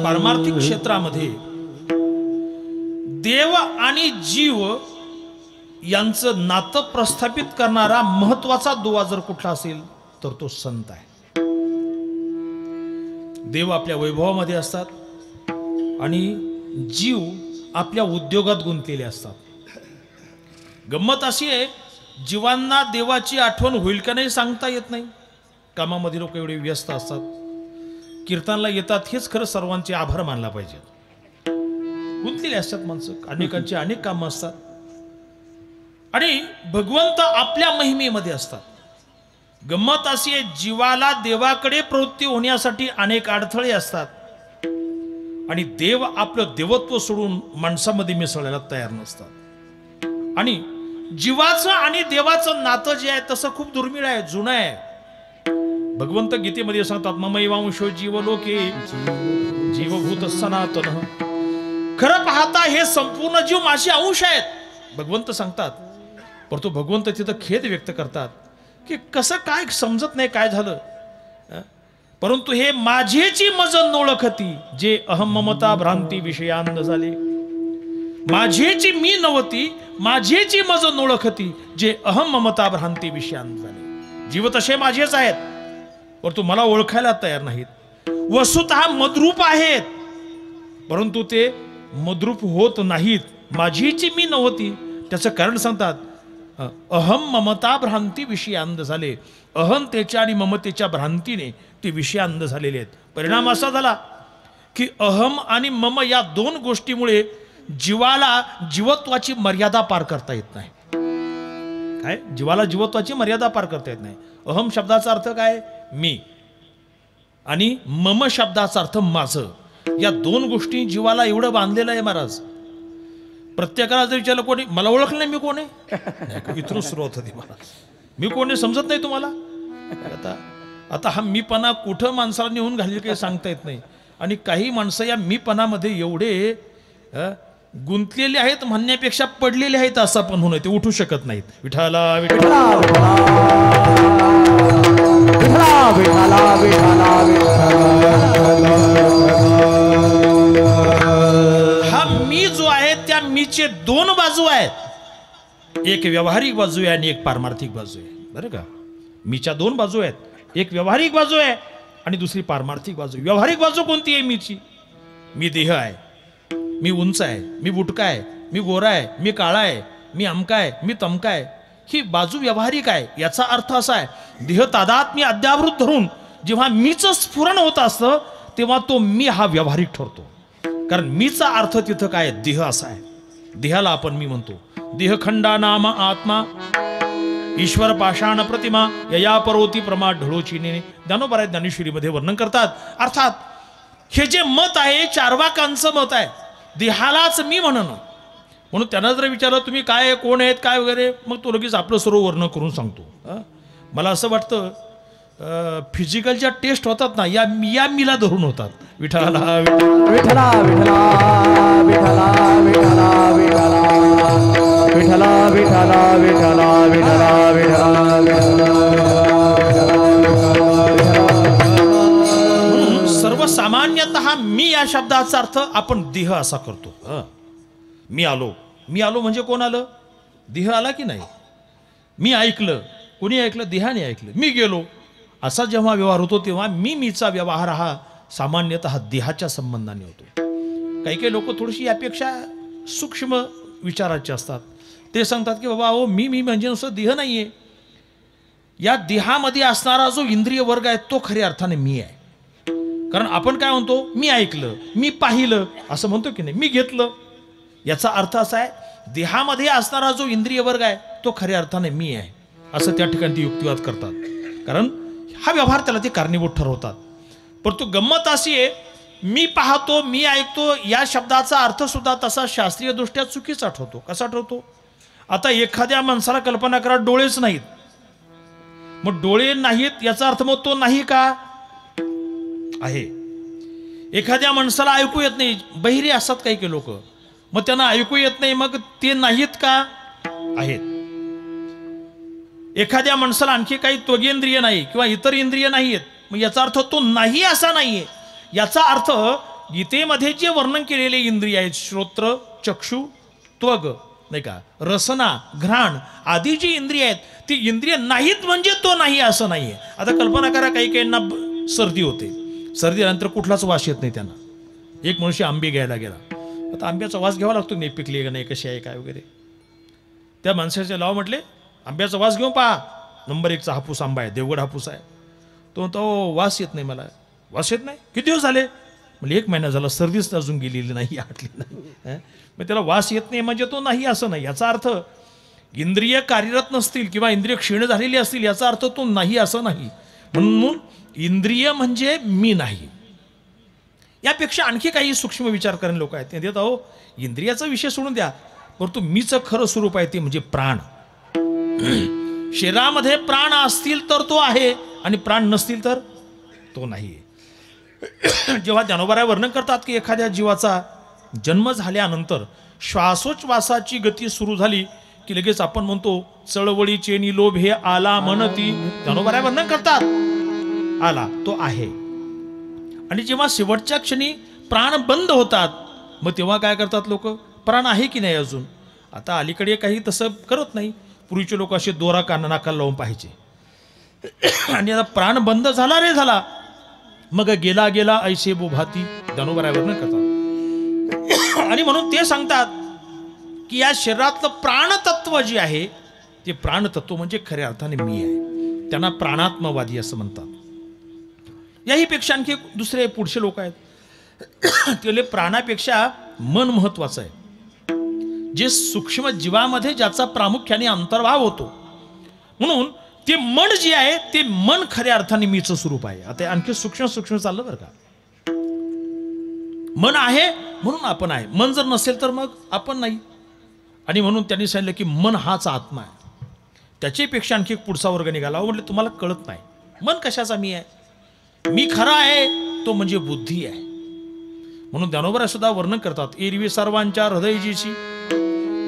पारमार्थिक क्षेत्रामध्ये देव आणि जीव यांचं नातं प्रस्थापित करणारा महत्वाचा दुवा जर कुठला असेल तर तो संत आहे. देव आपल्या वैभवामध्ये असतात आणि जीव आपल्या उद्योगात गुंतलेले असतात. गंमत अशी आहे, जीवांना देवाची आठवण होईल का नाही सांगता येत नाही. कामामध्ये लोक एवढे व्यस्त असतात, कीर्तनाला येतात हेच खरं सर्वांचे आभार मानला पाहिजे. गुंतलेले असतात माणसं, अनेकांची अनेक कामं असतात आणि भगवंत आपल्या महिमेमध्ये असतात. गंमत अशी आहे, जीवाला देवाकडे प्रवृत्ती होण्यासाठी अनेक अडथळे असतात आणि देव आपलं देवत्व सोडून माणसामध्ये मिसळायला तयार नसतात. आणि जीवाचं आणि देवाचं नातं जे आहे तसं खूप दुर्मिळ आहे, जुनं आहे. भगवंत गीतेमध्ये सांगतात, ममैवांशो जीवलोके जीवभूत सनातन. खरं पाहता हे संपूर्ण जीव माझे अंश आहेत भगवंत सांगतात. परंतु भगवंत तिथं खेद व्यक्त करतात की कसं काय समजत नाही काय झालं. परंतु हे माझेची मज नोळखती जे अहम ममता भ्रांती विषयांध झाले. माझेची मी नवती, माझेची मज नोळखती जे अहम ममता भ्रांती विषयांध झाले. जीव तसे माझेच आहेत परंतु मला ओळखायला तयार नाहीत. वस्तुतः मद्रूप आहेत परंतु ते मद्रूप होत नाहीत. माझीची मी नव्हती त्याचं कारण सांगतात, अहम ममता भ्रांती विषयांध झाले. अहंतेच्या आणि ममतेच्या भ्रांतीने ते विषयांध झालेले आहेत. परिणाम असा झाला की अहम आणि मम या दोन गोष्टीमुळे जीवाला जीवत्वाची मर्यादा पार करता येत नाही. काय जीवाला जीवत्वाची मर्यादा पार करता येत नाही. अहम शब्दाचा अर्थ काय, मी, आणि मम शब्दाचा अर्थ माझं. या दोन गोष्टी जीवाला एवढं बांधलेलं आहे महाराज. प्रत्येकाला जर विचारलं कोणी, मला ओळखलं नाही मी कोण आहे, इथून सुरुवात होती महाराज. मी कोण आहे समजत नाही तुम्हाला. आता हा मीपणा कुठं माणसाला नेऊन घालेल काही सांगता येत नाही. आणि काही माणसं या मीपणामध्ये एवढे गुंतलेले आहेत म्हणण्यापेक्षा पडलेले आहेत असं पण होणं, ते उठू शकत नाहीत. विठाला विठाला विठाला विठाला हा मी जो आहे त्या मीचे दोन बाजू आहेत. एक व्यावहारिक बाजू आहे आणि एक पारमार्थिक बाजू आहे. बरं का, मीच्या दोन बाजू आहेत. एक व्यावहारिक बाजू आहे आणि दुसरी पारमार्थिक बाजू. व्यावहारिक बाजू कोणती आहे मीची, मी देह आहे, मी उंच आहे, मी बुटका आहे, मी गोरा आहे, मी काळा आहे, मी अमका आहे, मी तमका आहे. ही बाजू व्यावहारिक आहे. याचा अर्थ असा आहे, देह तादात्म्य अद्यावृत धरून जेव्हा मीच स्फुरण होत असतं तेव्हा तो मी हा व्यावहारिक ठरतो. कारण मीचा अर्थ तिथं काय, देह असा आहे. देहाला आपण मी म्हणतो. देहखंडा नाम आत्मा ईश्वर पाषाण प्रतिमा यया परोती प्रमा ढळोची ने. ज्ञानोबा ज्ञानेश्वरीमध्ये वर्णन करतात. अर्थात हे जे मत आहे चार्वाकांचं मत आहे, देहालाच मी म्हणणं. म्हणून त्यांना जर विचारलं तुम्ही काय कोण आहेत काय वगैरे, मग तो लगेच आपलं सर्व वर्णन करून सांगतो. मला असं वाटतं फिजिकलच्या टेस्ट होतात ना, या मीला धरून होतात. विठाला विठाला विठाला विठाला विठाला विठाला विठाला विठाला विठाला. सर्वसामान्यतः मी या शब्दाचा अर्थ आपण देह असा करतो. मी आलो, मी आलो म्हणजे कोण आलं, देह आला की नाही. मी ऐकलं, कोणी ऐकलं, देहाने ऐकलं. मी गेलो, असा जेव्हा व्यवहार होतो तेव्हा मीचा व्यवहार हा सामान्यतः देहाच्या संबंधाने होतो. काही काही लोक थोडीशी यापेक्षा सूक्ष्म विचाराचे असतात. ते सांगतात की बाबा अहो मी म्हणजे नुसतं देह नाहीये. या देहामध्ये असणारा जो इंद्रिय वर्ग आहे तो खऱ्या अर्थाने मी आहे. कारण आपण काय म्हणतो, मी ऐकलं, मी पाहिलं असं म्हणतो की नाही, मी घेतलं. याचा अर्थ असा आहे, देहामध्ये असणारा जो इंद्रिय वर्ग आहे तो खऱ्या अर्थाने मी आहे असं त्या ठिकाणी ते युक्तिवाद करतात. कारण हा व्यवहार त्याला ते कारणीभूत ठरवतात. परंतु गंमत अशी आहे, मी पाहतो, मी ऐकतो या शब्दाचा अर्थ सुद्धा तसा शास्त्रीय दृष्ट्या चुकीचा ठरतो. कसा ठरतो, आता एखाद्या माणसाला कल्पना करा डोळेच नाहीत, मग डोळे नाहीत याचा अर्थ मग तो नाही का आहे. एखाद्या माणसाला ऐकू येत नाही, बहिरे असतात काही काही लोक, मग त्यांना ऐकू येत नाही, मग ते नाहीत का आहेत. एखाद्या माणसाला आणखी काही त्वगेंद्रिय नाही किंवा इतर इंद्रिय नाहीत, मग याचा अर्थ तो नाही असा नाहीये. याचा अर्थ गीतेमध्ये जे वर्णन केलेले इंद्रिय आहेत, श्रोत्र, चक्षु, त्वग, नाही का, रसना, घ्राण आदी जी इंद्रिय आहेत, ती इंद्रिय नाहीत म्हणजे तो नाही असं नाहीये. आता कल्पना करा, काही काहींना सर्दी होते, सर्दी झाल्यानंतर कुठलाच वास येत नाही त्यांना. एक मनुष्य आंबे घ्यायला गेला, आता आंब्याचा वास घ्यावा लागतो, नाही पिकली का नाही, कशी आहे काय वगैरे. त्या माणसाचे लाव म्हटले, आंब्याचा वास घेऊन पहा, नंबर 1चा हापूस आंबा आहे, देवगड हापूस आहे. तो म्हणतो वास येत नाही मला. वास येत नाही? किती दिवस झाले? म्हणजे 1 महिना झाला, सर्दीच अजून गेलेली नाही, आटली नाही. मग त्याला वास येत नाही म्हणजे तो नाही असं नाही. याचा अर्थ इंद्रिय कार्यरत नसतील किंवा इंद्रिय क्षीण झालेली असतील, याचा अर्थ तो नाही असं नाही. म्हणून इंद्रिय म्हणजे मी नाही. यापेक्षा आणखी काही सूक्ष्म विचार करणारे लोक आहेत, ते देत अहो इंद्रियाचा विषय सोडून द्या, परंतु मीचं खरं स्वरूप आहे ते म्हणजे प्राण. शरीरामध्ये प्राण असतील तर तो आहे आणि प्राण नसतील तर तो नाही. जेव्हा ज्ञानोबा वर्णन करतात की एखाद्या जीवाचा जन्म झाल्यानंतर श्वासोच्छ्वासाची गती सुरू झाली की लगेच आपण म्हणतो चळवळीचे निलोभ हे आला म्हणती. ज्ञानोबा वर्णन करतात आला तो आहे. आणि जेव्हा शेवटच्या क्षणी प्राण बंद होतात, मग तेव्हा काय करतात लोक, प्राण आहे की नाही अजून. आता अलीकडे काही तसं करत नाही. पूर्वीचे लोक असे दोरा काना नाकाला लावून पाहिजे. आणि आता प्राण बंद झाला रे झाला, मग गेला गेला ऐसे बोभाती ज्ञानोबा वर्णन करतात. आणि म्हणून ते सांगतात की या शरीरातलं प्राणतत्व जे आहे ते प्राणतत्व म्हणजे खऱ्या अर्थाने मी आहे. त्यांना प्राणात्मवादी असं म्हणतात. याही पेक्षा आणखी दुसरे पुढचे लोक आहेत, ते प्राणापेक्षा मन महत्वाचं आहे. जे सूक्ष्म जीवामध्ये ज्याचा प्रामुख्याने अंतर्भाव होतो, म्हणून ते मन जे आहे ते मन खऱ्या अर्थाने मीचं स्वरूप आहे. आता आणखी सूक्ष्म सूक्ष्म चाललं बरं का. मन आहे म्हणून आपण आहे, मन जर नसेल तर मग आपण नाही. आणि म्हणून त्यांनी सांगितलं की मन हाच आत्मा आहे. त्याच्यापेक्षा आणखी पुढचा वर्ग निघाला. म्हटलं तुम्हाला कळत नाही, मन कशाचा मी आहे. मी खरा आहे तो म्हणजे बुद्धी आहे. म्हणून ज्ञानोबा सुद्धा वर्णन करतात, एरवी सर्वांच्या हृदयजीशी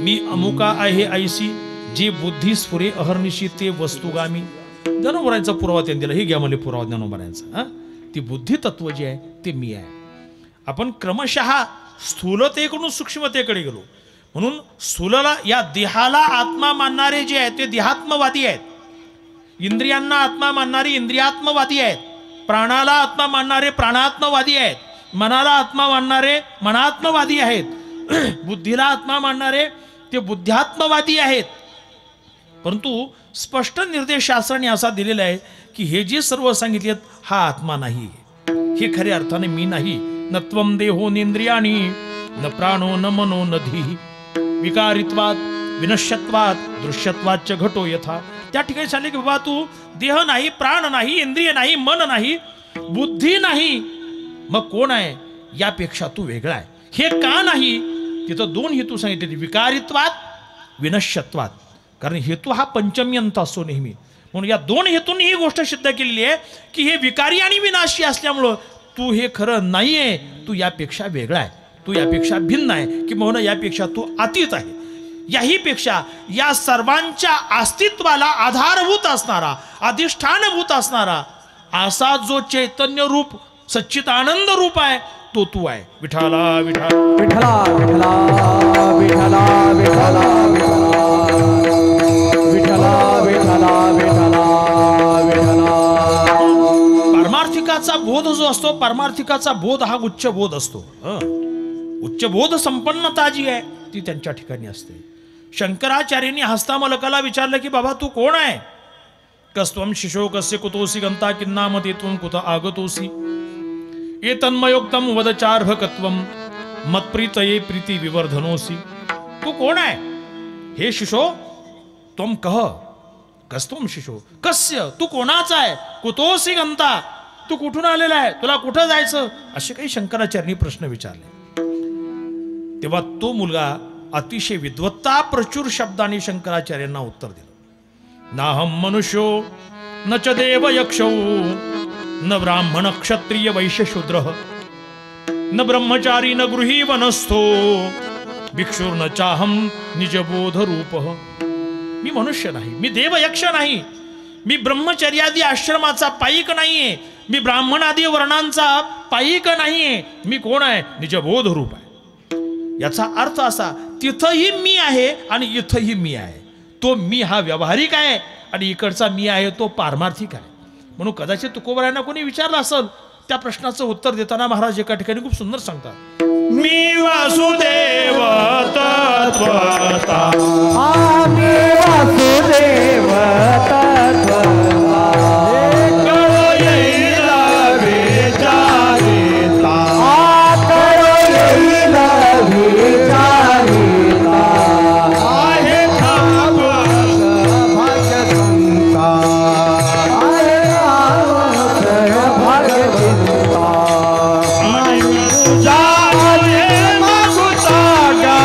मी अमुका आहे ऐशी, जे बुद्धी स्फुरे अहर्निशी ते वस्तुगामी. ज्ञानोबांचा पुरावा त्यांनी दिला. हे घ्या मला पुरावा ज्ञानोबांचा. ती बुद्धी तत्व जे आहे ते मी आहे. आपण क्रमशः स्थूलतेकडून सूक्ष्मतेकडे गेलो. म्हणून स्थूलला या देहाला आत्मा मानणारे जे आहेत ते देहात्मवादी आहेत. इंद्रियांना आत्मा मानणारे इंद्रियात्मवादी आहेत. प्राणाला आत्मा मानणारे प्राणात्मवादी आहेत. मनाला आत्मा मानणारे मनात्मवादी आहेत. बुद्धीला आत्मा मानणारे ते बुद्ध्यात्मवादी आहेत. परंतु स्पष्ट निर्देश शास्त्राने असा दिलेला आहे की हे जे सर्व सांगितले हा आत्मा नाही, हे खऱ्या अर्थाने मी नाही. न त्वं देहो नेंद्रियाणी न प्राणो न मनो न धीः विकारित्वात् विनश्यत्वात् दृश्यत्वाच्च घटो यथा. त्या ठिकाणी सांगितले की बाबा तू देह नाही, प्राण नाही, इंद्रिय नाही, मन नाही, बुद्धी नाही, मग कोण आहे. यापेक्षा तू वेगळा आहे. हे का नाही, तिथं 2 हेतू सांगितले, विकारित्वात् विनश्यत्वात्. कारण हेतू हा पंचम्यंत असतो नेहमी. म्हणून या 2 हेतूंनी ही गोष्ट सिद्ध केलेली आहे की हे विकारी आणि विनाशी असल्यामुळं तू हे खरं नाहीये, तू यापेक्षा वेगळा आहे, तू यापेक्षा भिन्न आहे, की म्हणून यापेक्षा तू अतीत आहे. याहीपेक्षा या सर्वांच्या अस्तित्वाला आधारभूत असणारा, अधिष्ठानभूत असणारा असा जो चैतन्य रूप सच्चिदानंद रूप आहे तो तू आहे. विठाला विठाला विठाला विठाला विठाला विठाला विठाला विठाला विठाला. पारमार्थिकाचा बोध जो असतो, पारमार्थिकाचा बोध हा उच्च बोध असतो. उच्च बोध संपन्नता जी आहे ती त्यांच्या ठिकाणी असते. शंकराचार्यांनी हस्तामलकाला विचारलं की बाबा तू कोण आहे. कस्त्वं शिशो कस्य कुतोसी गंता किन्नामते त्वं कुत आगतोसी एतन्मयोक्तम वदचार्भकत्वं मत्प्रीतये प्रीति विवर्धनोसी. तू कोण आहे हे शिशो. त्वं कह कस्त्वं शिशो कस्य, तू कोणाचा आहे. कुतोसी गंता, तू कुठून आलेला आहे, तुला कुठं जायचं, असे काही शंकराचार्यांनी प्रश्न विचारले. तेव्हा तो मुलगा अतिशय विद्वत्ता प्रचूर शब्दाने शंकराचार्यांना उत्तर दिलं. नाहम मनुष्यो न च देव यक्षौ न ब्राह्मण क्षत्रिय वैश्य शूद्र न ब्रह्मचारी न गृही वनस्थो भिक्षुर्न चाहम निजबोध रूप. मी मनुष्य नाही, मी देव यक्ष नाही, मी ब्रह्मचर्यादी आश्रमाचा पायिक नाहीये, मी ब्राह्मणादी वर्णांचा पायी का नाहीये, मी कोण आहे, निजबोध रूप आहे. याचा अर्थ असा, तिथंही मी आहे आणि इथंही मी आहे. तो मी हा व्यावहारिक आहे आणि इकडचा मी आहे तो पारमार्थिक आहे. म्हणून कदाचित तुकोबरायांना कोणी विचारलं असेल, त्या प्रश्नाचं उत्तर देताना महाराज एका ठिकाणी खूप सुंदर सांगतात, मी वासुदेव तत्वता, मी वासुदेव तत्वता, कळो येईल विचारिता, कळो येईल विचारिता, आहे ठाव भाग्यवंता, आहे भाग्यवंता, आणि तुझ्या मागुता गा,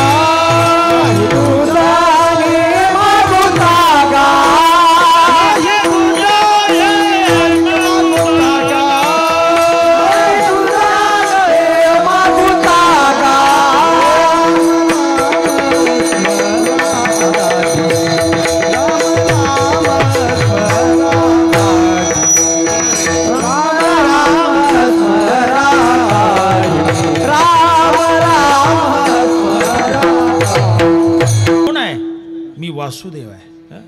तुझाने मागुता गा, आहे तुझ्या मागुता गा, तुझाने मागुता गा. कोण आहे, मी वासुदेव आहे. हं?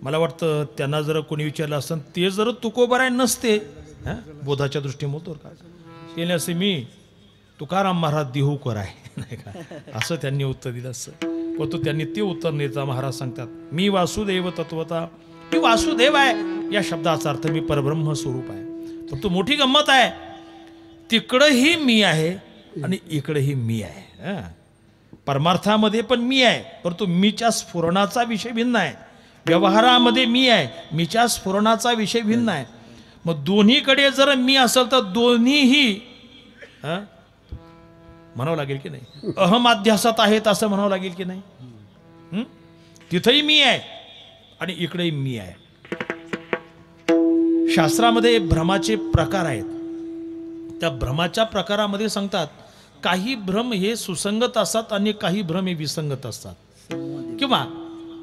मला वाटतं त्यांना जर कोणी विचारलं असतं, ते जर तुकोबराय नसते, हं? बोधाच्या दृष्टीमोतोर का केले असे, मी तुकाराम महाराज देहूकर आहे, नाही का, असं त्यांनी उत्तर दिलं असतं. परंतु त्यांनी ते उत्तर देता महाराज सांगतात, मी वासुदेव तत्वता, मी वासुदेव आहे या शब्दाचा अर्थ मी परब्रह्म स्वरूप आहे. परंतु मोठी गंमत आहे, तिकडंही मी आहे आणि इकडेही मी आहे. हं? परमार्थामध्ये पण मी आहे, परंतु मीच्या स्फुरणाचा विषय भिन्न आहे. व्यवहारामध्ये मी आहे, मीच्या स्फुरणाचा विषय भिन्न आहे. मग दोन्हीकडे जर मी असेल तर दोन्हीही म्हणावं लागेल की नाही, अहमाध्यासात आहेत असं म्हणावं लागेल की नाही. तिथंही मी आहे आणि इकडेही मी आहे. शास्त्रामध्ये भ्रमाचे प्रकार आहेत. त्या भ्रमाच्या प्रकारामध्ये सांगतात, काही भ्रम हे सुसंगत असतात आणि काही भ्रम हे विसंगत असतात, किंवा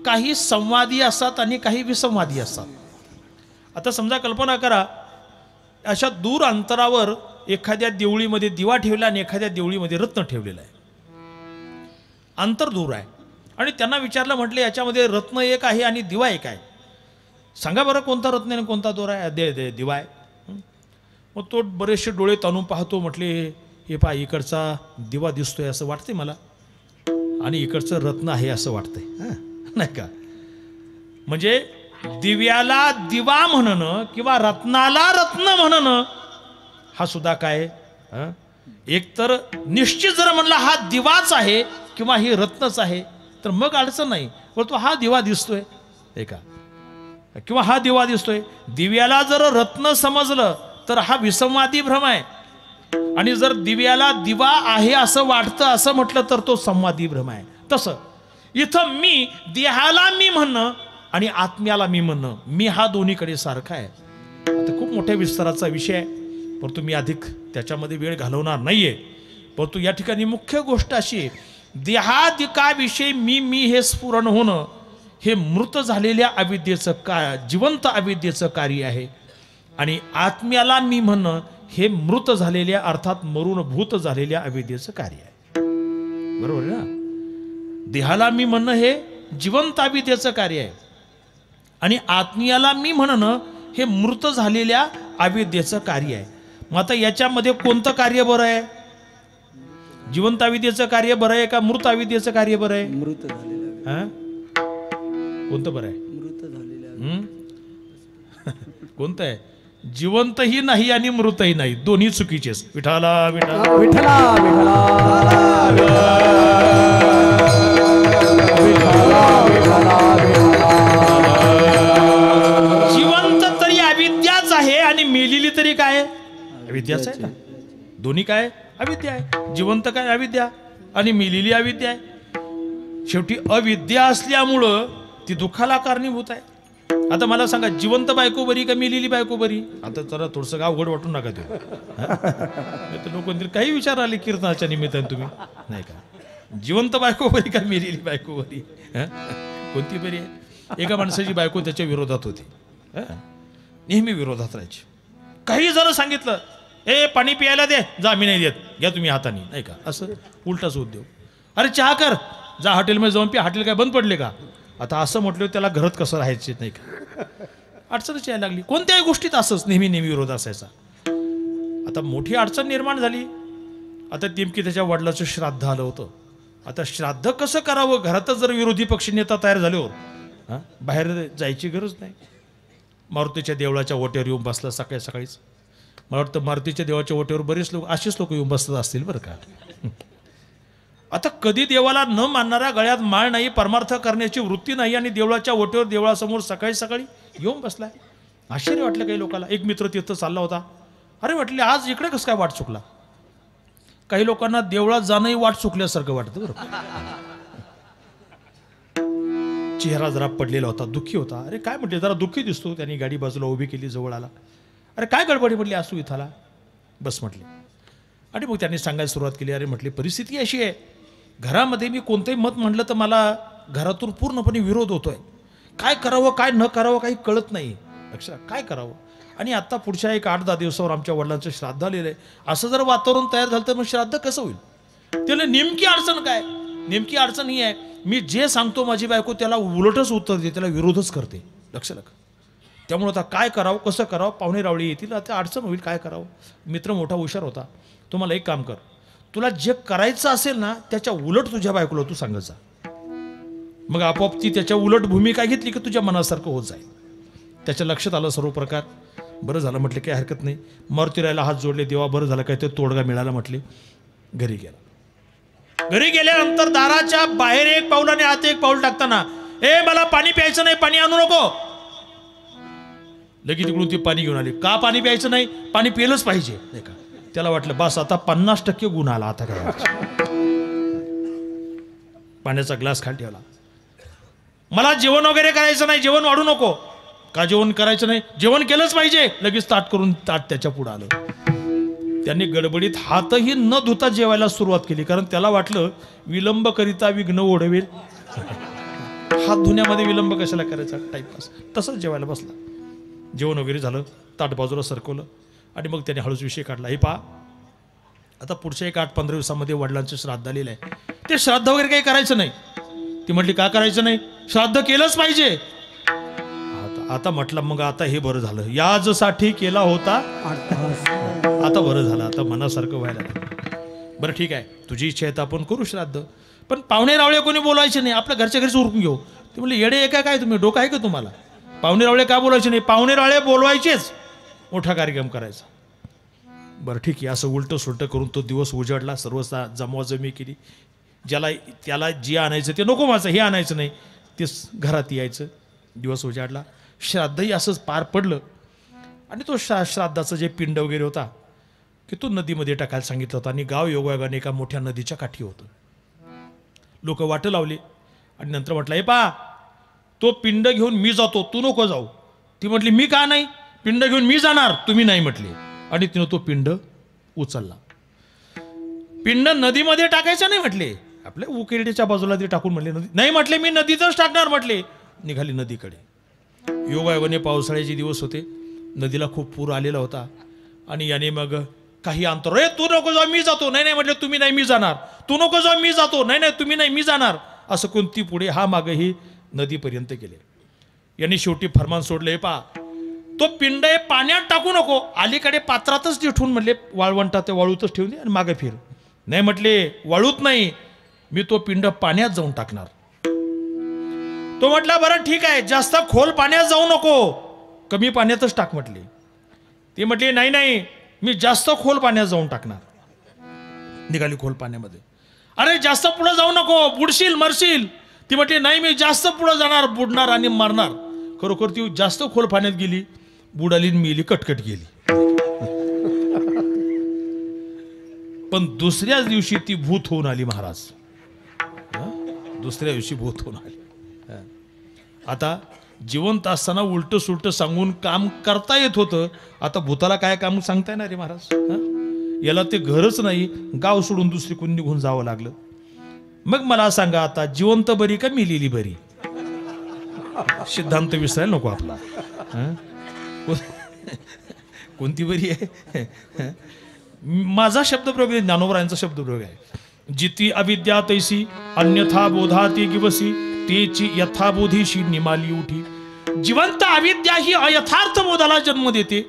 काही संवादी असतात आणि काही विसंवादी असतात. आता समजा कल्पना करा, अशा दूर अंतरावर एखाद्या देवळीमध्ये दिवा ठेवला आणि एखाद्या देवळीमध्ये रत्न ठेवलेलं आहे. अंतर दूर आहे आणि त्यांना विचारलं, म्हटले याच्यामध्ये रत्न एक आहे आणि दिवा एक आहे, सांगा बरं कोणता रत्न आणि कोणता दोरा आहे, दिवा आहे. मग तो बरेचसे डोळे ताणून पाहतो, म्हटले हे पहा, इकडचा दिवा दिसतोय असं वाटते मला आणि इकडचं रत्न आहे असं वाटतंय, नाही का. म्हणजे दिव्याला दिवा म्हणणं किंवा रत्नाला रत्न म्हणणं हा सुद्धा काय, एक तर निश्चित जर म्हणला हा दिवाच आहे किंवा ही रत्नच आहे तर मग अडचण नाही. परंतु हा दिवा दिसतोय का किंवा हा दिवा दिसतोय, दिव्याला जर रत्न समजलं तर हा विसंवादी भ्रम आहे, आणि जर दिव्याला दिवा आहे असं वाटतं असं म्हटलं तर तो संवादी भ्रम आहे. तसं इथं मी देहाला मी म्हणणं आणि आत्म्याला मी म्हणणं, मी हा दोन्हीकडे सारखा आहे. आता खूप मोठ्या विस्ताराचा विषय आहे, परंतु मी अधिक त्याच्यामध्ये वेळ घालवणार नाहीये. परंतु या ठिकाणी मुख्य गोष्ट अशी आहे, देहादिकाविषयी मी हे स्फुरण होणं हे मृत झालेल्या अविद्येचं जिवंत अविद्येचं कार्य आहे, आणि आत्म्याला मी म्हणणं हे मृत झालेल्या अर्थात मरूनभूत झालेल्या अविद्येचं कार्य आहे. बरोबर आहे ना. देहाला मी म्हणणं हे जिवंत अविद्येचं कार्य आहे आणि आत्म्याला मी म्हणणं हे मृत झालेल्या अविद्येचं कार्य आहे. मग आता याच्यामध्ये कोणतं कार्य बरं आहे, जिवंत अविद्येचं कार्य बरं आहे का मृत अविद्येचं कार्य बरं आहे? मृत झालेला, कोणतं बरं आहे? मृत झालेला. कोणतं आहे? जिवंतही नाही आणि मृतही नाही, दोन्ही चुकीचेच. विठाला विठाला विठला विठला जिवंत तरी अविद्याच आहे आणि मेलेली तरी काय अविद्याच आहे ना. दोन्ही काय अविद्या आहे. जिवंत काय अविद्या आणि मेलेली अविद्या आहे. शेवटी अविद्या असल्यामुळं ती दुःखाला कारणीभूत आहे. आता मला सांगा, जिवंत बायको बरी का मेलेली बायको बरी? आता जरा थोडंसं गाव अवघड वाटून नका ते लोक काही विचार आले कीर्तनाच्या निमित्ताने तुम्ही, नाही का. जिवंत बायको बरी का मेलेली बायको बरी? कोणती बरी आहे? एका माणसाची बायको त्याच्या विरोधात होती, नेहमी विरोधात राहायची. काही जरा सांगितलं ए पाणी प्यायला दे, जा मी नाही देत, घ्या तुम्ही हाताने, नाही का, असं उलटाच उद्योग. अरे चहा कर, जा हॉटेलमध्ये जाऊन पी, हॉटेल काय बंद पडले का? आता असं म्हटलं त्याला घरात कसं राहायचे, नाही का, अडचणच यायला लागली. कोणत्याही गोष्टीत असंच नेहमी नेहमी विरोध असायचा. आता मोठी अडचण निर्माण झाली. आता नेमकी त्याच्या वडिलाचं श्राद्ध आलं होतं. आता श्राद्ध कसं करावं, घरातच जर विरोधी पक्ष नेता तयार झाल्यावर हां बाहेर जायची गरज नाही. मारुतीच्या देवळाच्या ओट्यावर येऊन बसला सकाळी सकाळीच. मला वाटतं मारुतीच्या देवाच्या ओट्यावर बरेच लोक असेच लोक येऊन बसत असतील बरं का. आता कधी देवाला न मानणाऱ्या, गळ्यात माळ नाही, परमार्थ करण्याची वृत्ती नाही आणि देवळाच्या ओट्यावर देवळासमोर सकाळी सकाळी येऊन बसलाय. आश्चर्य वाटलं काही लोकांना. एक मित्र तिथं चालला होता. अरे म्हटले आज इकडे कसं काय वाट चुकला. काही लोकांना देवळात जाणंही वाट चुकल्यासारखं वाटतं बरं. चेहरा जरा पडलेला होता, दुःखी होता. अरे काय म्हटले, जरा दुःखी दिसतो. त्यांनी गाडी बाजूला उभी केली, जवळ आला. अरे काय गडबडी म्हटली, असू इथं आला, बस म्हटली. आणि मग त्यांनी सांगायला सुरुवात केली. अरे म्हटली परिस्थिती अशी आहे, घरामध्ये मी कोणतंही मत म्हटलं तर मला घरातून पूर्णपणे विरोध होतोय. काय करावं काय न करावं काही कळत नाही. लक्षात काय करावं. आणि आता पुढच्या एक 8-10 दिवसावर आमच्या वडिलांचं श्राद्ध आलेलं आहे. असं जर वातावरण तयार झालं तर मग श्राद्ध कसं होईल. त्याला नेमकी अडचण काय, नेमकी अडचण ही आहे, मी जे सांगतो माझी बायको त्याला उलटच उत्तर देते, त्याला विरोधच करते. लक्षात का. त्यामुळे आता काय करावं, कसं करावं, पाहुणे रावळी येतील, आता अडचण होईल, काय करावं. मित्र मोठा हुशार होता. तुम्हाला एक काम कर, तुला जे करायचं असेल ना त्याच्या उलट तुझ्या बायकोला तू सांगत जा. मग आपोआप ती त्याच्या उलट भूमिका घेतली की तुझ्या मनासारखं होत जाईल. त्याच्या लक्षात आलं सर्व प्रकार. बरं झालं म्हटलं, काही हरकत नाही. मारुती रायला हात जोडले, देवा बरं झालं काय ते तोडगा मिळाला म्हटले. घरी गेला. घरी गेल्यानंतर दाराच्या बाहेर एक पाऊल आणि आत एक पाऊल टाकताना, ए मला पाणी प्यायचं नाही, पाणी आणू नको. लगेच तिकडून ती पाणी घेऊन आली. का पाणी प्यायचं नाही, पाणी पिलंच पाहिजे, नाही का. त्याला वाटलं बस आता 50% गुण आला, आता काय. पाण्याचा ग्लास खाली ठेवला. मला जेवण वगैरे करायचं नाही, जेवण वाढू नको. का जेवण करायचं नाही, जेवण केलंच पाहिजे. लगेच ताट करून ताट त्याच्या पुढे आलं. त्यांनी गडबडीत हातही न धुता जेवायला सुरुवात केली, कारण त्याला वाटलं विलंब करिता विघ्न ओढवेल. हात धुण्यामध्ये विलंब कशाला करायचा, टाईमपास. तसंच जेवायला बसला. जेवण वगैरे झालं, ताट बाजूला सरकवलं आणि मग त्याने हळूच विषय काढला. हे पहा, आता पुढच्या एक 8-15 दिवसामध्ये वडिलांचं श्राद्ध आलेलं आहे. ते श्राद्ध वगैरे काही करायचं नाही. ती म्हटली का करायचं नाही, श्राद्ध केलंच पाहिजे. आता म्हटलं मग आता हे बरं झालं, याजसाठी केला होता आता बरं झालं, आता मनासारखं व्हायला लागलं. बरं ठीक आहे, तुझी इच्छा आहे तर आपण करू श्राद्ध, पण पाहुणे रावळे कोणी बोलायचे नाही, आपल्या घरच्या घरीच उरकून घेऊ. ते म्हणले येडे एका काय तुम्ही, डोकं आहे का तुम्हाला, पाहुणे रावळे का बोलायचे नाही, पाहुणे रावळे बोलवायचेच, मोठा कार्यक्रम करायचा. बरं ठीक आहे, असं उलटं सुलटं करून तो दिवस उजाडला. सर्व जमवाजमी केली. ज्याला त्याला जे आणायचं ते नको माझं, हे आणायचं नाही, तेच घरात यायचं. दिवस उजाडला. श्राद्धही असंच पार पडलं. आणि तो श्राद्धाचं जे पिंड वगैरे होता की तो नदीमध्ये टाकायला सांगितलं होतं. आणि गाव योगायोगाने एका मोठ्या नदीच्या काठी होतं. लोक वाटं लावली आणि नंतर म्हटलं, हे पा तो पिंड घेऊन मी जातो, तू नको जाऊ. ती म्हटली मी का नाही, पिंड घेऊन मी जाणार, तुम्ही नाही म्हटले. आणि तिनं तो पिंड उचलला. पिंड नदीमध्ये टाकायचं नाही म्हटले, आपल्या उकेरडीच्या बाजूला ते टाकून म्हटले, नदी नाही म्हटले, मी नदीतच टाकणार म्हटले. निघाली नदीकडे. योगायोगाने पावसाळ्याचे दिवस होते. नदीला खूप पूर आलेला होता. आणि याने मग काही अंतर, रे तू नको जाऊ मी जातो, नाही नाही म्हटलं तुम्ही नाही मी जाणार, तू नको जाऊ मी जातो, नाही नाही तुम्ही नाही मी जाणार. असं कोणती पुढे हा मागे ही नदीपर्यंत गेले. यांनी शेवटी फरमान सोडले, पा तो पिंड पाण्यात टाकू नको, अलीकडे पात्रातच ठेवून म्हटले, वाळवंटात ते वाळूतच ठेवून दे आणि मागे फिर. नाही म्हटले वाळूत नाही, मी तो पिंड पाण्यात जाऊन टाकणार. तो म्हटला बरं ठीक आहे, जास्त खोल पाण्यात जाऊ नको, कमी पाण्यातच टाक म्हटले. ते म्हटले नाही नाही मी जास्त खोल पाण्यात जाऊन टाकणार. निघाली खोल पाण्यामध्ये. अरे जास्त पुढे जाऊ नको, बुडशील मरशील. ती म्हटली नाही मी जास्त पुढे जाणार, बुडणार आणि मरणार. खरोखर ती जास्त खोल पाण्यात गेली, बुडाली मेली, कटकट गेली. पण दुसऱ्याच दिवशी ती भूत होऊन आली महाराज. दुसऱ्या दिवशी भूत होऊन आली. आता जिवंत असताना उलट सुलट सांगून काम करता येत होतं, आता भूताला काय काम सांगता येणार रे महाराज. याला ते घरच नाही, गाव सोडून दुसरी कोणी निघून जावं लागलं. मग मला सांगा आता जिवंत बरी का मेलेली बरी, सिद्धांत विसरायला नको आपला. कोणती बरी आहे? माझा शब्दप्रयोग आहे, ज्ञानोबरायांचा शब्दप्रयोग आहे. जिती अविद्या तैसी अन्यथा बोधा ती गिवसी तेची यथाबोधीशी निमाली उठी. जिवंत अविद्या ही अयथार्थ बोधाला जन्म देते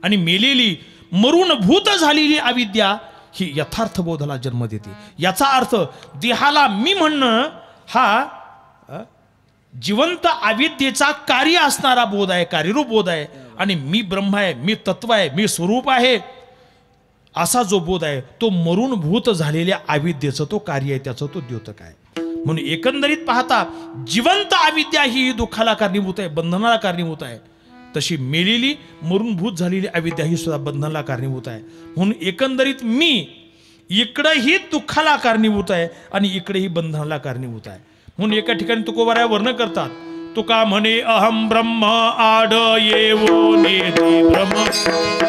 आणि मेलेली मरून भूत झालेली अविद्या ही यथार्थ बोधाला जन्म देते. याचा अर्थ देहाला मी म्हणणं हा जिवंत अविद्येचा कार्य असणारा बोध आहे, कार्यरूप बोध आहे. आणि मी ब्रह्म आहे, मी तत्व आहे, मी स्वरूप आहे असा जो बोध आहे तो मरून भूत झालेल्या अविद्येचं तो कार्य आहे, त्याचं तो द्योतक आहे. म्हणून एकंदरीत पाहता जिवंत अविद्या ही दुःखाला कारणीभूत आहे, बंधनाला कारणीभूत आहे. तशी मेलेली मरून भूत झालेली अविद्या ही सुद्धा बंधनाला कारणीभूत आहे. म्हणून एकंदरीत मी इकडेही दुःखाला कारणीभूत आहे आणि इकडेही बंधनाला कारणीभूत आहे. म्हणून एका ठिकाणी तुकोबाराया वर्णन करतात. तुका म्हणे अहम ब्रह्म आड येवो नेती भ्रम,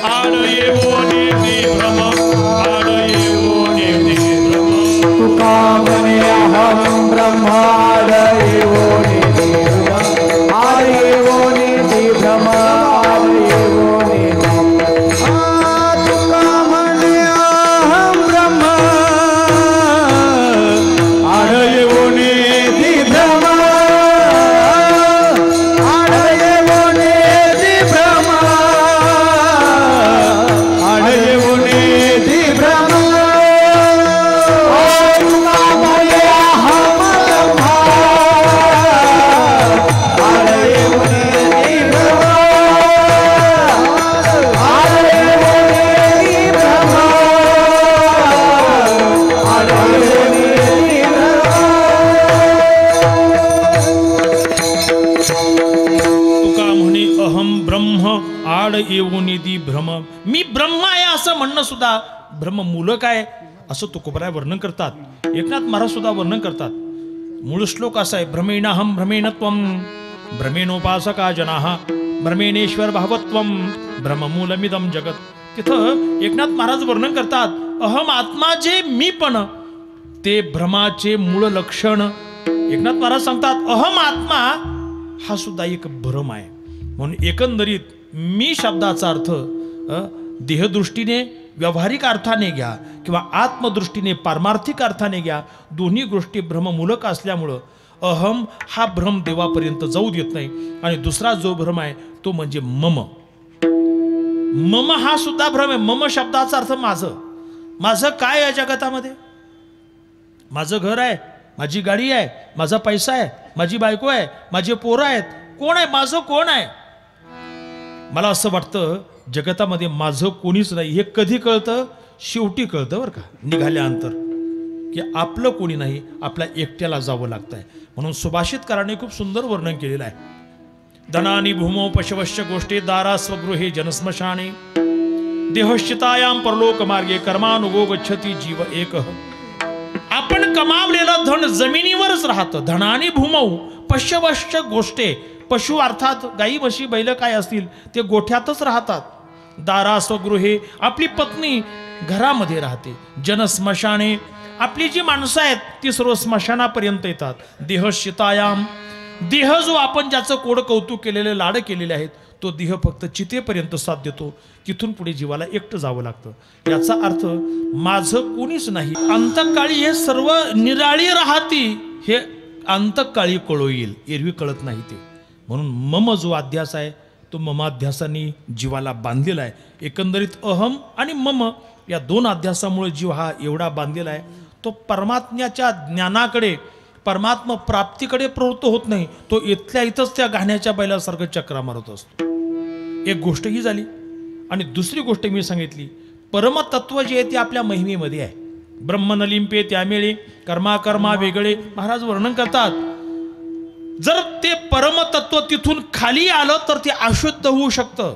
आड येवो नेती भ्रम, आड येवो नेती भ्रम. तुका म्हणे अहम ब्रह्माड येवो नेती भ्रम, आड येवो नेती भ्रम, आड येवो नेती भ्रम. तुका म्हणे अहम ब्रह्म आड येवो नेती भ्रम, आड येवो नेती भ्रम, आड येवो नेती भ्रम. आड येऊन दी भ्रम. मी ब्रह्म आहे असं म्हणणं सुद्धा भ्रम मूलक आहे असं तुकोबाराया वर्णन करतात. एकनाथ महाराज सुद्धा वर्णन करतात. मूळ श्लोक असा आहे, भ्रमेणाहम भ्रमेणत्वम भ्रमेणोपासका जनाः भ्रमेणेश्वर भावत्वम भ्रममूलमिदम जगत. तिथं एकनाथ महाराज वर्णन करतात, अहम आत्मा जे मी पण ते भ्रमाचे मूळ लक्षण. एकनाथ महाराज सांगतात अहम आत्मा हा सुद्धा एक भ्रम आहे. म्हणून एकंदरीत मी शब्दाचा अर्थ देहदृष्टीने व्यावहारिक अर्थाने घ्या किंवा आत्मदृष्टीने पारमार्थिक अर्थाने घ्या, दोन्ही गोष्टी भ्रममूलक असल्यामुळं अहम हा भ्रम देवापर्यंत जाऊ देत नाही. आणि दुसरा जो भ्रम आहे तो म्हणजे मम. मम हा सुद्धा भ्रम आहे. मम शब्दाचा अर्थ माझं. माझं काय आहे जगतामध्ये? माझं घर आहे, माझी गाडी आहे, माझा पैसा आहे, माझी बायको आहे, माझे पोरं आहेत. कोण आहे माझं? कोण आहे? मला असं वाटतं जगतामध्ये माझं कोणीच नाही. हे कधी कळतं? शेवटी कळतं बरं का, निघाल्यानंतर, की आपलं कोणी नाही, आपल्या एकट्याला जावं लागतंय. म्हणून सुभाषितकाराने खूप सुंदर वर्णन केलेलं आहे. धनानी भूमो पशवश्च गोष्टी दारा स्वगृहे जनस्मशाने देहश्चितायाम परलोक मार्गे कर्मानुगो गच्छती जीव एक. आपण कमावलेलं धन जमिनीवरच राहतं. धनानी भूमौ पशवश्च गोष्टे, पशु अर्थात गाई म्हशी बैल काय असतील ते गोठ्यातच राहतात. दारा स्वगृहे, आपली पत्नी घरामध्ये राहते. जनस्मशाने, आपली जी माणसं आहेत ती सर्व स्मशानापर्यंत येतात. देहश्चितायाम, देह जो आपण ज्याचं कोड कौतुक केलेले लाड केलेले आहेत तो देह फक्त चितेपर्यंत साथ देतो. तिथून पुढे जीवाला एकटं जावं लागतं. याचा अर्थ माझं कोणीच नाही. अंतकाळी हे सर्व निराळी राहती, हे अंतकाळी कळो येईल, एरवी कळत नाही ते. म्हणून मम जो अध्यास आहे तो ममाध्यासाने जीवाला बांधलेला आहे. एकंदरीत अहम आणि मम या दोन अध्यासामुळे जीव हा एवढा बांधलेला आहे. तो परमात्म्याच्या ज्ञानाकडे, परमात्मा प्राप्तीकडे प्रवृत्त होत नाही. तो इथल्या इथंच त्या गाण्याच्या बैलासारखं चक्रा मारत असतो. एक गोष्ट ही झाली. आणि दुसरी गोष्ट मी सांगितली, परमतत्व जे आहे ते आपल्या महिमेमध्ये आहे. ब्रह्म न लिंपे त्यामेळे कर्मा कर्मा वेगळे. महाराज वर्णन करतात, जर ते परमतत्व तिथून खाली आलं तर ते अशुद्ध होऊ शकतं.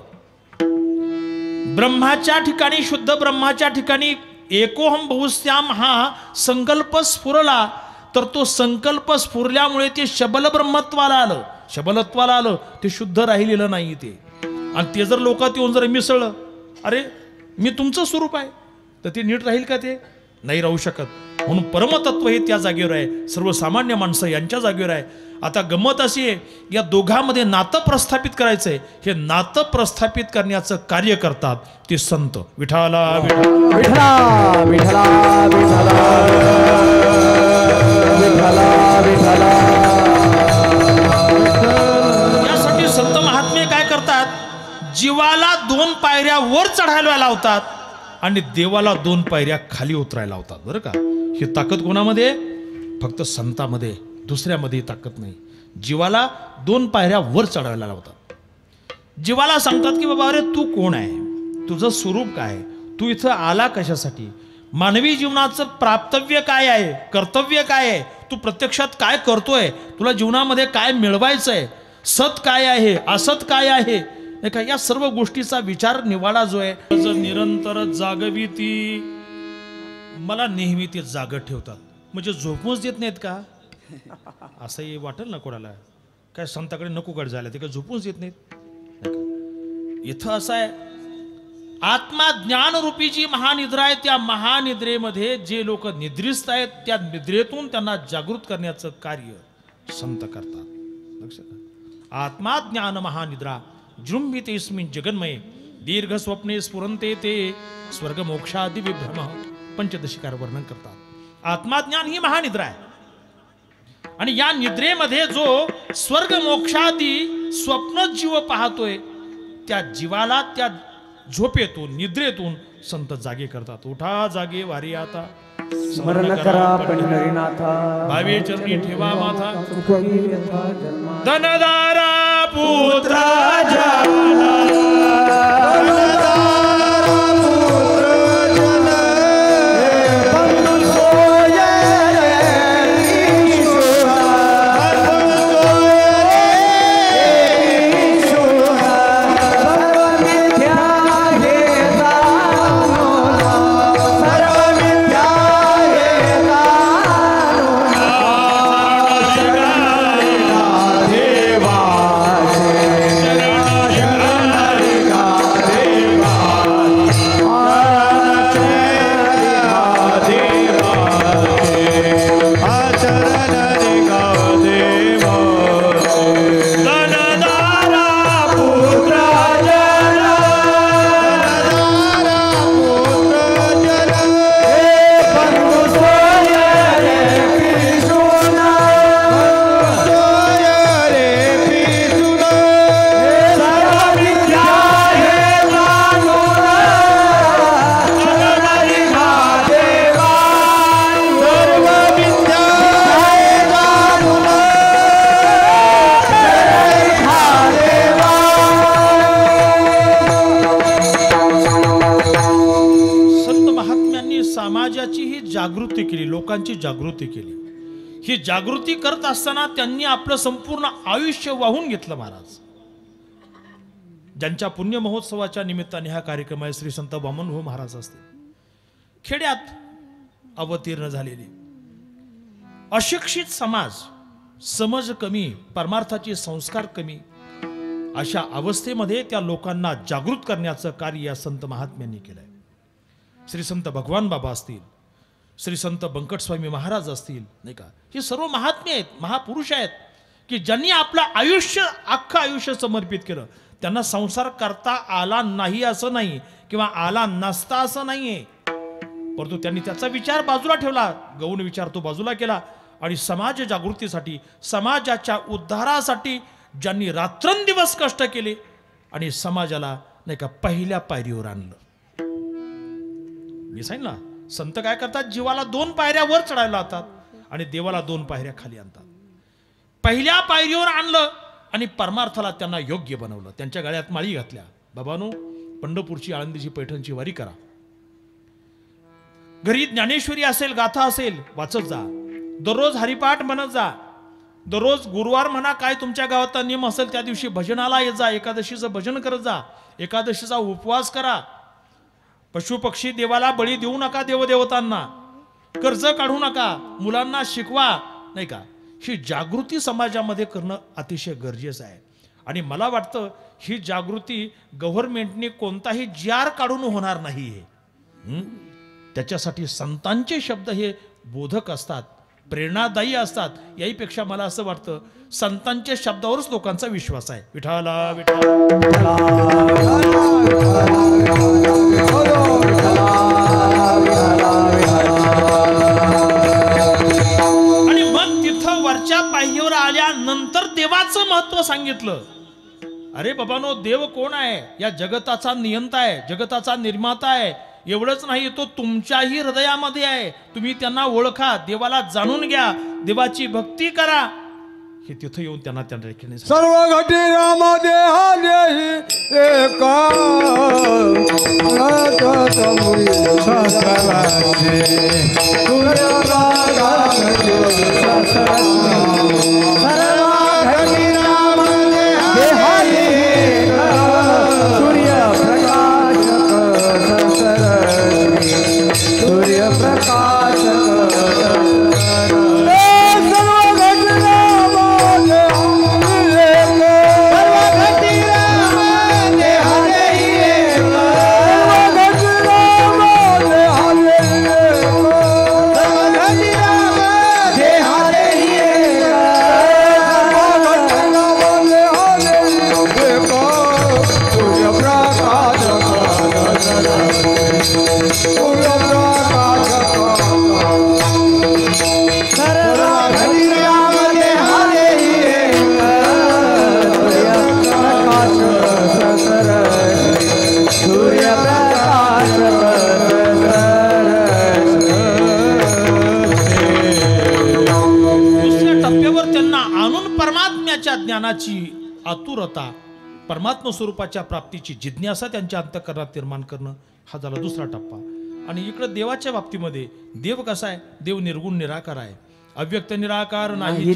ब्रह्माच्या ठिकाणी, शुद्ध ब्रह्माच्या ठिकाणी एकोहम बहुश्याम हा संकल्प स्फुरला तर तो संकल्प स्फुरल्यामुळे ते शबल ब्रह्मत्वाला आलं, शबलत्वाला आलं. ते शुद्ध राहिलेलं नाही ते. आणि ते जर लोकात येऊन जर मिसळलं, अरे मी तुमचं स्वरूप आहे, तर ते नीट राहील का? ते नाही राहू शकत. म्हणून परमतत्व हे त्या जागेवर आहे, सर्वसामान्य माणसं यांच्या जागेवर आहे. आता गंमत अशी आहे, या दोघांमध्ये नातं प्रस्थापित करायचंय. हे नातं प्रस्थापित करण्याचं कार्य करतात ते संत. विठाला विठला विठला विठला विठला विठला. यासाठी संत महात्मे काय करतात, जीवाला 2 पायऱ्या वर चढायला लावतात आणि देवाला 2 पायऱ्या खाली उतरायला लावतात. बरं का, ही ताकद कोणामध्ये? फक्त संतामध्ये, दुसऱ्यामध्ये ताकद नाही. जीवाला 2 पायऱ्या वर चढायला लावतात. जीवाला सांगतात की बाबा, अरे तू कोण आहे, तुझं स्वरूप काय, तू इथं आला कशासाठी, मानवी जीवनाचं प्राप्तव्य काय आहे, कर्तव्य काय आहे, तू प्रत्यक्षात काय करतोय, तुला जीवनामध्ये काय मिळवायचंय, सत काय आहे, असत काय आहे, नाही का, या सर्व गोष्टीचा विचार निवाडा जो आहे. निरंतर जागविती, मला नेहमी ते जागत ठेवतात. म्हणजे झोपूच देत नाहीत का, असंही वाटेल ना कोणाला, काय संताकडे नको गड झाला ते काय झोपूच देत नाहीत. इथं असं आहे, आत्मा ज्ञान रूपी जी महानिद्रा आहे, त्या महानिद्रेमध्ये जे लोक निद्रिस्त आहेत, त्या निद्रेतून त्यांना जागृत करण्याचं कार्य संत करतात. लक्षात, आत्मा ज्ञान महानिद्रा जृंभितेस्मिन् जगन्मये दीर्घ स्वप्ने स्फुरन्ते ते स्वर्ग मोक्षादि विभ्रम. पंचदशिकार वर्णन करतात. आत्माज्ञान ही महानिद्रा आहे आणि या निद्रेमध्ये जो स्वर्ग मोक्षादी स्वप्न जीव पाहतोय, त्या जीवाला त्या झोपेतून निद्रेतून संत जागे करतात. उठा जागे वारी आता, स्मरण करा पंढरीनाथा, भावे चरणी ठेवा माथा. धनदारा पुत्र जागृती केली, लोकांची जागृती केली. ही जागृती करत असताना त्यांनी आपलं संपूर्ण आयुष्य वाहून घेतलं. महाराज ज्यांच्या पुण्य महोत्सवाच्या निमित्ताने हा कार्यक्रम आहे, श्री संत वामनभाऊ महाराज असतील, खेड्यात अवतीर्ण झालेली, अशिक्षित समाज, समज कमी, परमार्थाचे संस्कार कमी, अशा अवस्थेमध्ये त्या लोकांना जागृत करण्याचं कार्य या संत महात्म्यांनी केलंय. श्री संत भगवान बाबा असतील, श्री संत बंकट स्वामी महाराज असतील, नाही का, हे सर्व महात्मे आहेत, महापुरुष आहेत की ज्यांनी आपलं आयुष्य, अख्खं आयुष्य समर्पित केलं. त्यांना संसार करता आला नाही असं नाही, किंवा आला नसता असं नाहीये, परंतु त्यांनी त्याचा विचार बाजूला ठेवला, गौण विचार तो बाजूला केला आणि समाज जागृतीसाठी, समाजाच्या उद्धारासाठी ज्यांनी रात्रंदिवस कष्ट केले आणि समाजाला, नाही का, पहिल्या पायरीवर आणलं. मी सांगितलं ना, संत काय करतात, जीवाला 2 पायऱ्या वर चढायला लावतात आणि देवाला 2 पायऱ्या खाली आणतात. पहिल्या पायरीवर आणलं आणि परमार्थाला त्यांना योग्य बनवलं. त्यांच्या गळ्यात माळी घातल्या, बाबांनो पंढरपूरची, आळंदीची, पैठणची वारी करा. घरी ज्ञानेश्वरी असेल, गाथा असेल, वाचत जा. दररोज हरिपाठ म्हणत जा. दररोज गुरुवार म्हणा, काय तुमच्या गावात नियम असेल त्या दिवशी भजनाला येत जा. एकादशीचं भजन करत जा. एकादशीचा उपवास करा. पशु पक्षी देवाला बळी देऊ नका, देवदेवतांना कर्ज काढू नका, मुलांना शिकवा, नाही का. ही जागृती समाजामध्ये करणं अतिशय गरजेचं आहे. आणि मला वाटतं ही जागृती गव्हर्नमेंटने कोणताही जार काढून होणार नाही. त्याच्यासाठी संतांचे शब्द हे बोधक असतात, प्रेरणादायी असतात. याहीपेक्षा मला असं वाटतं संतांच्या शब्दावरच लोकांचा विश्वास आहे. विठाला विठाला. आणि मग तिथं वरच्या पायरीवर आल्यानंतर देवाचं महत्व सांगितलं. अरे बाबांनो, देव कोण आहे? या जगताचा नियंता आहे, जगताचा निर्माता आहे. एवढंच नाही, तो तुमच्याही हृदयामध्ये आहे. तुम्ही त्यांना ओळखा, देवाला जाणून घ्या, देवाची भक्ती करा. हे तिथं येऊन त्यांना ठिकाणी सर्व घटी राम देहा देही एका ज्ञानाची आतुरता, परमात्म स्वरूपाच्या प्राप्तीची जिज्ञासा त्यांच्या अंतःकरणात निर्माण करणं, हा झाला दुसरा टप्पा. आणि इकडे देवाच्या बाबतीमध्ये देव कसा आहे? देव निर्गुण निराकार आहे, अव्यक्त निराकार नाही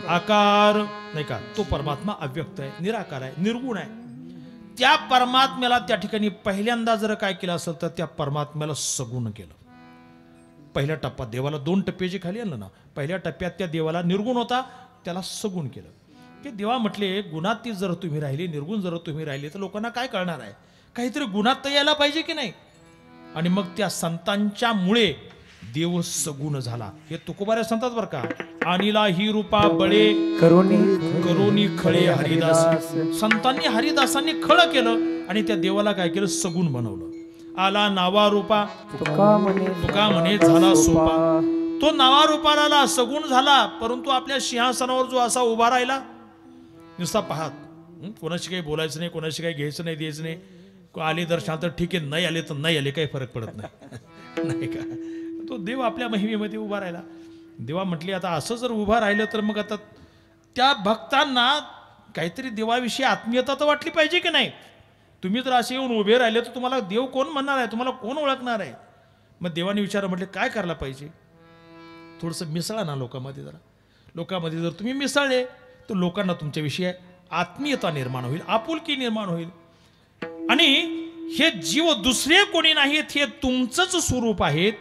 आकार नाही का. तो परमात्मा अव्यक्त आहे, निराकार आहे, निर्गुण आहे. त्या परमात्म्याला त्या ठिकाणी पहिल्यांदा जर काय केलं असेल तर त्या परमात्म्याला सगुण केलं. पहिल्या टप्प्यात देवाला 2 टप्पे जे खाली आणलं ना, पहिल्या टप्प्यात त्या देवाला निर्गुण होता, त्याला सगुण केलं. ते देवा म्हटले, गुणात जर तुम्ही राहिले, निर्गुण जर तुम्ही राहिले तर लोकांना काय कळणार आहे? काहीतरी गुणात तर यायला पाहिजे की नाही. आणि मग त्या संतांच्या मुळे देव सगुण झाला. हे तुकोबाऱ्या संतात बरं का. अनिला ही रूपा बळे करोनी खळे हरिदास. संतांनी हरिदासांनी खळ केलं आणि त्या देवाला काय केलं? सगुण बनवलं. आला नावा रूपा तुका म्हणे झाला सोपा. तो नावा रूपाला सगुण झाला, परंतु आपल्या सिंहासनावर जो असा उभा राहिला नुसता पाहत, कोणाशी काही बोलायचं नाही, कोणाशी काही घ्यायचं नाही, द्यायचं नाही. आले दर्शनात तर ठीक आहे, नाही आले तर नाही आले, काही फरक पडत नाही. नाही का. तो देव आपल्या महिमेमध्ये उभा राहिला. देवा म्हटले, आता असं जर उभा राहिलं तर मग आता त्या भक्तांना काहीतरी देवाविषयी आत्मीयता तर वाटली पाहिजे की नाही. तुम्ही जर असे येऊन उभे राहिले तर तुम्हाला देव कोण म्हणणार आहे? तुम्हाला कोण ओळखणार आहे? मग देवाने विचार म्हटले, काय करायला पाहिजे? थोडंसं मिसळा ना लोकांमध्ये. जरा लोकांमध्ये जर तुम्ही मिसळले तर लोकांना तुमच्याविषयी आत्मीयता निर्माण होईल, आपुलकी निर्माण होईल. आणि हे जीव दुसरे कोणी नाहीत, हे तुमचंच स्वरूप आहेत.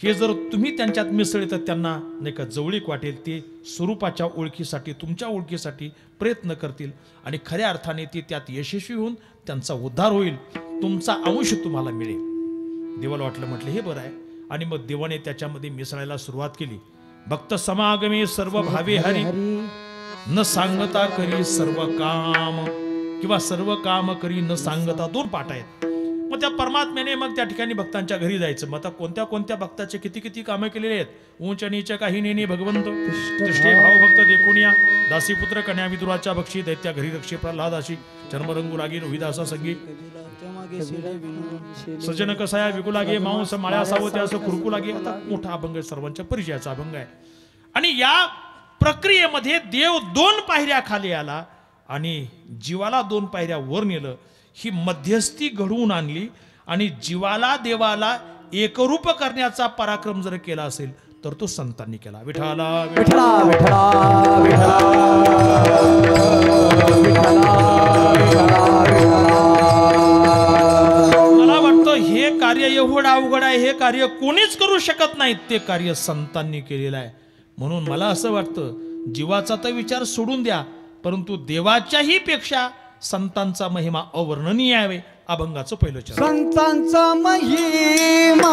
हे जर तुम्ही त्यांच्यात मिसळले तर त्यांना नाही का जवळीक वाटेल. ते स्वरूपाच्या ओळखीसाठी, तुमच्या ओळखीसाठी प्रयत्न करतील आणि खऱ्या अर्थाने ते त्यात यशस्वी होऊन त्यांचा उद्धार होईल, तुमचा अंश तुम्हाला मिळेल. देवाला वाटलं, म्हटलं हे बरं आहे. आणि मग देवाने त्याच्यामध्ये मिसळायला सुरुवात केली. भक्त समागमे सर्व भावे हरी, न सांगता करी सर्व काम, किंवा सर्व काम करी न सांगता. 2 पाठ आहेत. मग त्या परमात्म्याने मग त्या ठिकाणी भक्तांच्या घरी जायचं. मग आता कोणत्या कोणत्या भक्ताचे किती किती कामं केलेली आहेत. उंच नीच काही नेने भगवंत तिष्ठे भावभक्त देखून या. दासीपुत्र कन्या विदुराच्या बक्षी, दैत्या घरी रक्षे प्रल्हादाशी, चर्मरंगू लागे रोहिदासा संगी, सजन कसाया विकू लागे, मांस माळ्या सावते असं खुरकू लागे. आता मोठा अभंग, सर्वांच्या परिचयाचा अभंग आहे. आणि या प्रक्रियेमध्ये देव 2 पायऱ्या खाली आला आणि जीवाला 2 पायऱ्या वर नेलं. ही मध्यस्थी घडवून आणली आणि जीवाला देवाला एकरूप करण्याचा पराक्रम जर केला असेल तर तो संतांनी केला. विठाला विठला विठला विठला मला वाटतं हे कार्य एवढं अवघड आहे, हे कार्य कोणीच करू शकत नाही. ते कार्य संतांनी केलेलं आहे. म्हणून मला असं वाटतं, जीवाचा तर विचार सोडून द्या, परंतु देवाच्याही पेक्षा संतांचा महिमा अवर्णनीय आहे. अभंगाचं पहिलं चरण. संतांचा महिमा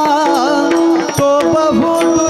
तो बहु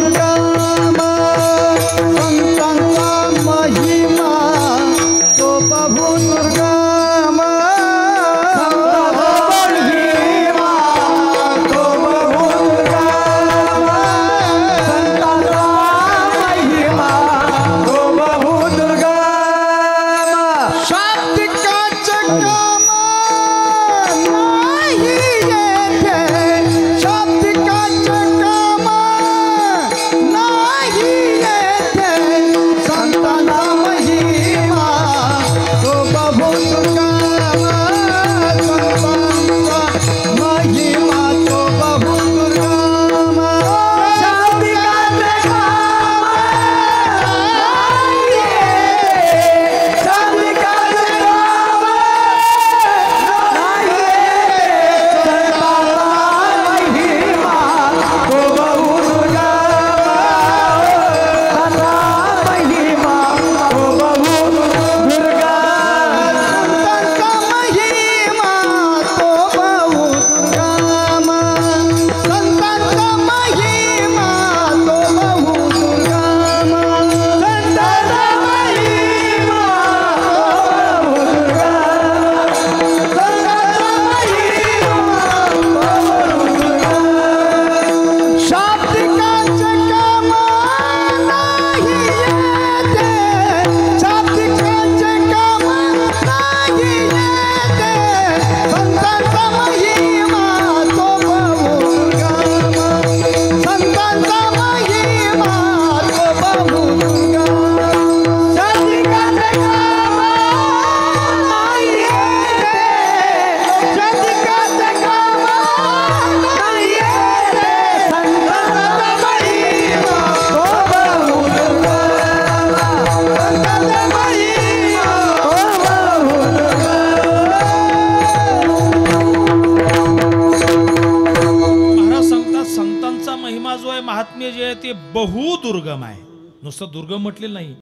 बहुदुर्गम आहे. नुसतं दुर्गम म्हटलेलं नाही,